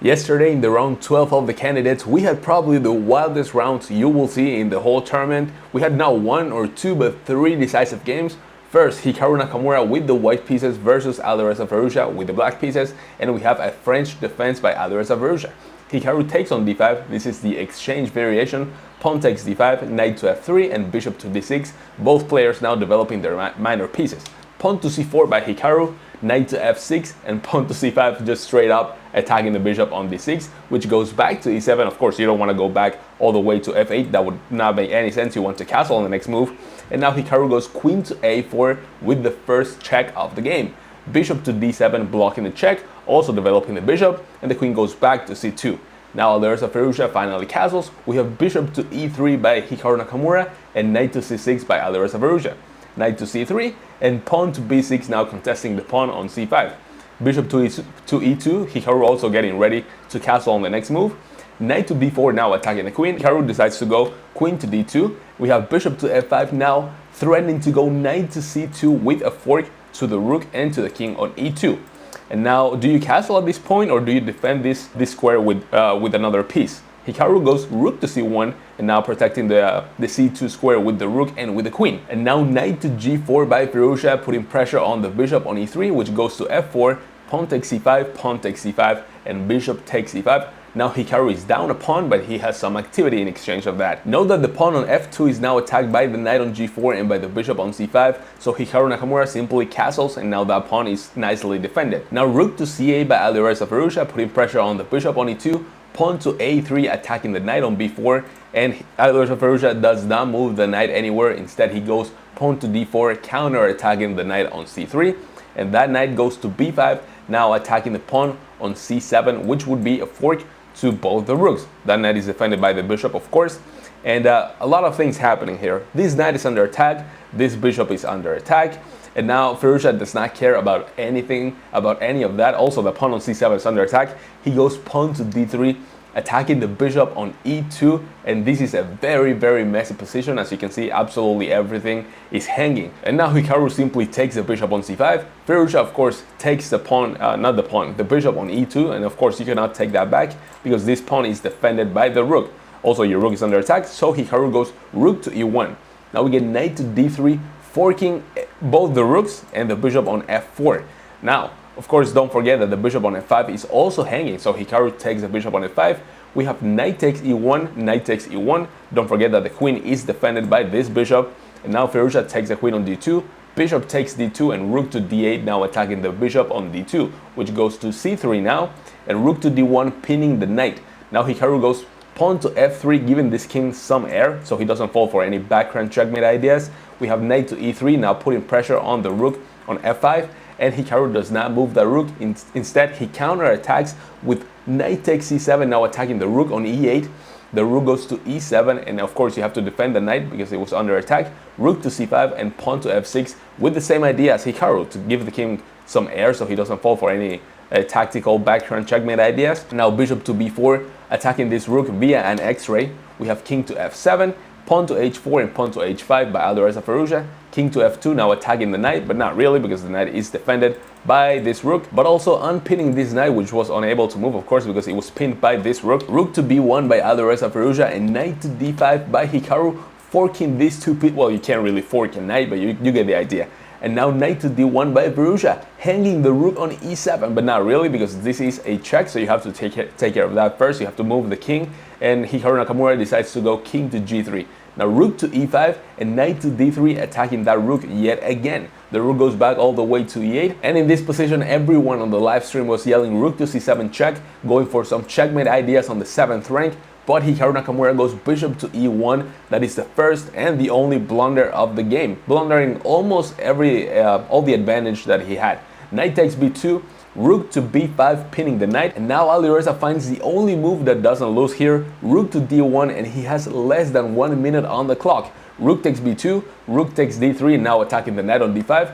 Yesterday in the round 12 of the candidates, we had probably the wildest rounds you will see in the whole tournament. We had not one or two but three decisive games. First, Hikaru Nakamura with the white pieces versus Alireza Firouzja with the black pieces, and we have a French defense by Alireza Firouzja. Hikaru takes on d5, this is the exchange variation, pawn takes d5, knight to f3 and bishop to d6, both players now developing their minor pieces. Pawn to c4 by Hikaru, knight to f6 and pawn to c5 just straight up attacking the bishop on d6, which goes back to e7. Of course, you don't want to go back all the way to f8, that would not make any sense. You want to castle on the next move. And now Hikaru goes queen to a4 with the first check of the game. Bishop to d7 blocking the check, also developing the bishop, and the queen goes back to c2. Now Alireza Firouzja finally castles. We have bishop to e3 by Hikaru Nakamura and knight to c6 by Alireza Firouzja. Knight to c3 and pawn to b6 now contesting the pawn on c5. Bishop to e2, Hikaru also getting ready to castle on the next move. Knight to b4 now attacking the queen. Hikaru decides to go queen to d2. We have bishop to f5 now threatening to go knight to c2 with a fork to the rook and to the king on e2. And now, do you castle at this point or do you defend this square with another piece? Hikaru goes rook to c1 and now protecting the c2 square with the rook and with the queen. And now knight to g4 by Firouzja, putting pressure on the bishop on e3, which goes to f4, pawn takes c5, pawn takes c5, and bishop takes e5. Now Hikaru is down a pawn, but he has some activity in exchange of that. Note that the pawn on f2 is now attacked by the knight on g4 and by the bishop on c5, so Hikaru Nakamura simply castles and now that pawn is nicely defended. Now rook to c8 by Alireza Firouzja, putting pressure on the bishop on e2, pawn to a3 attacking the knight on b4, and Alireza Firouzja does not move the knight anywhere. Instead he goes pawn to d4, counter attacking the knight on c3, and that knight goes to b5, now attacking the pawn on c7, which would be a fork to both the rooks. That knight is defended by the bishop, of course, and a lot of things happening here. This knight is under attack, this bishop is under attack, and now Firouzja does not care about anything, about any of that. Also, the pawn on c7 is under attack. He goes pawn to d3, attacking the bishop on e2, and this is a very, very messy position. As you can see, absolutely everything is hanging. And now Hikaru simply takes the bishop on c5. Firouzja, of course, takes the pawn, not the pawn, the bishop on e2, and of course you cannot take that back because this pawn is defended by the rook. Also, your rook is under attack, so Hikaru goes rook to e1. Now we get knight to d3, forking both the rooks and the bishop on f4. Now, of course, don't forget that the bishop on f5 is also hanging, so Hikaru takes the bishop on f5. We have knight takes e1, knight takes e1. Don't forget that the queen is defended by this bishop. And now Firouzja takes the queen on d2, bishop takes d2, and rook to d8, now attacking the bishop on d2, which goes to c3 now, and rook to d1, pinning the knight. Now Hikaru goes pawn to f3, giving this king some air, so he doesn't fall for any background checkmate ideas. We have knight to e3, now putting pressure on the rook on f5, and Hikaru does not move the rook. Instead, he counterattacks with knight takes c7, now attacking the rook on e8. The rook goes to e7, and of course you have to defend the knight because it was under attack. Rook to c5 and pawn to f6 with the same idea as Hikaru, to give the king some air so he doesn't fall for any tactical background checkmate ideas. Now bishop to b4, attacking this rook via an x-ray. We have king to f7, pawn to h4 and pawn to h5 by Alireza Firouzja. King to f2, now attacking the knight, but not really because the knight is defended by this rook, but also unpinning this knight, which was unable to move, of course, because it was pinned by this rook. Rook to b1 by Alireza Firouzja and knight to d5 by Hikaru, forking these two pieces. Well, you can't really fork a knight, but you get the idea. And now knight to d1 by Firouzja, hanging the rook on e7, but not really because this is a check, so you have to take care of that first. You have to move the king, and Hikaru Nakamura decides to go king to g3. Now rook to e5 and knight to d3, attacking that rook yet again. The rook goes back all the way to e8, and in this position everyone on the live stream was yelling rook to c7 check, going for some checkmate ideas on the 7th rank, but Hikaru Nakamura goes bishop to e1. That is the first and the only blunder of the game, blundering almost all the advantage that he had. Knight takes b2, rook to b5, pinning the knight, and now Alireza finds the only move that doesn't lose here, rook to d1, and he has less than 1 minute on the clock. Rook takes b2, rook takes d3, now attacking the knight on d5,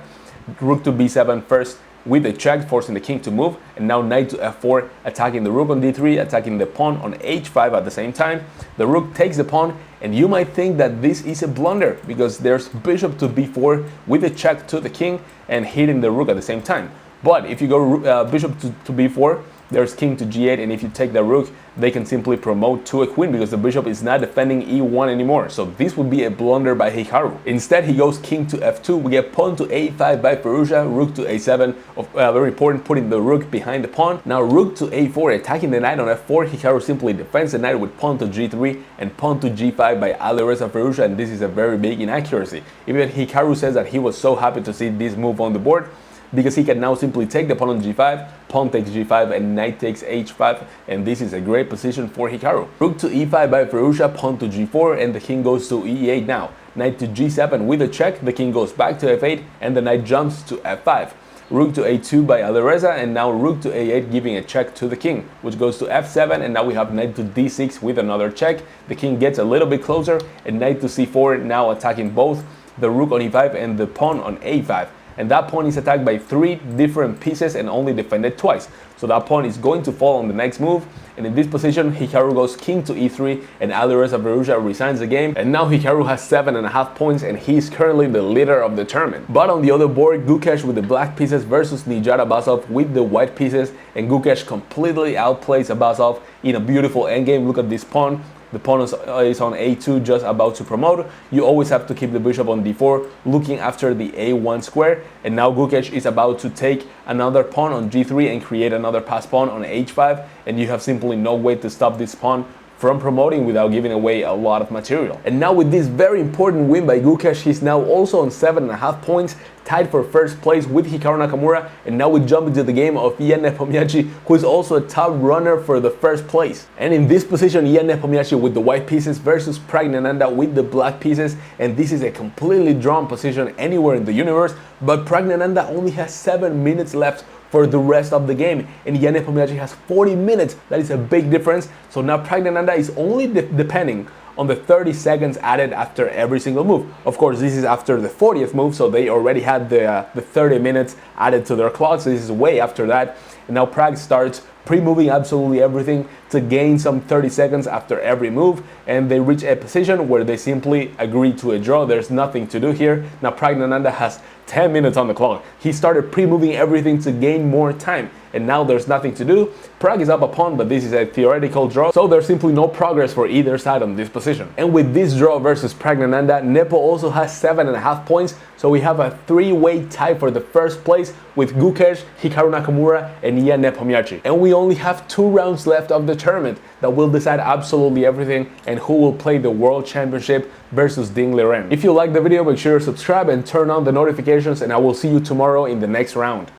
rook to b7 first with a check, forcing the king to move, and now knight to f4, attacking the rook on d3, attacking the pawn on h5 at the same time. The rook takes the pawn, and you might think that this is a blunder because there's bishop to b4 with a check to the king and hitting the rook at the same time. But if you go bishop to b4, there's king to g8, and if you take the rook, they can simply promote to a queen because the bishop is not defending e1 anymore. So this would be a blunder by Hikaru. Instead, he goes king to f2. We get pawn to a5 by Firouzja, rook to a7. Very important, putting the rook behind the pawn. Now rook to a4, attacking the knight on f4. Hikaru simply defends the knight with pawn to g3 and pawn to g5 by Alireza Firouzja, and this is a very big inaccuracy. Even Hikaru says that he was so happy to see this move on the board, because he can now simply take the pawn on g5, pawn takes g5, and knight takes h5, and this is a great position for Hikaru. Rook to e5 by Firouzja, pawn to g4, and the king goes to e8 now. Knight to g7 with a check, the king goes back to f8, and the knight jumps to f5. Rook to a2 by Alireza, and now rook to a8, giving a check to the king, which goes to f7, and now we have knight to d6 with another check. The king gets a little bit closer, and knight to c4, now attacking both the rook on e5 and the pawn on a5. And that pawn is attacked by 3 different pieces and only defended twice. So that pawn is going to fall on the next move. And in this position, Hikaru goes king to e3 and Alireza Firouzja resigns the game. And now Hikaru has 7.5 points and he's currently the leader of the tournament. But on the other board, Gukesh with the black pieces versus Nijat Abasov with the white pieces. And Gukesh completely outplays Abasov in a beautiful endgame. Look at this pawn. The pawn is on a2, just about to promote. You always have to keep the bishop on d4, looking after the a1 square. And now Gukesh is about to take another pawn on g3 and create another pass pawn on h5. And you have simply no way to stop this pawn from promoting without giving away a lot of material. And now with this very important win by Gukesh, he's now also on 7.5 points, tied for first place with Hikaru Nakamura. And now we jump into the game of Ian Nepomniachtchi, who is also a top runner for the first place. And in this position, Ian Nepomniachtchi with the white pieces versus Praggnanandhaa with the black pieces. And this is a completely drawn position anywhere in the universe, but Praggnanandhaa only has 7 minutes left for the rest of the game, and Ian Nepomniachtchi has 40 minutes. That is a big difference. So now Praggnanandhaa is only depending on the 30 seconds added after every single move. Of course, this is after the 40th move, so they already had the 30 minutes added to their clock, so this is way after that. And now Pragg starts pre-moving absolutely everything to gain some 30 seconds after every move, and they reach a position where they simply agree to a draw. There's nothing to do here. Now Praggnanandhaa has 10 minutes on the clock. He started pre-moving everything to gain more time, and now there's nothing to do. Pragg is up a pawn, but this is a theoretical draw, so there's simply no progress for either side on this position. And with this draw versus Praggnanandhaa, Nepo also has 7.5 points, so we have a 3-way tie for the first place with Gukesh, Hikaru Nakamura, and Ian Nepomniachtchi. And we only have 2 rounds left of the tournament that will decide absolutely everything and who will play the World Championship versus Ding Liren. If you like the video, make sure to subscribe and turn on the notifications, and I will see you tomorrow in the next round.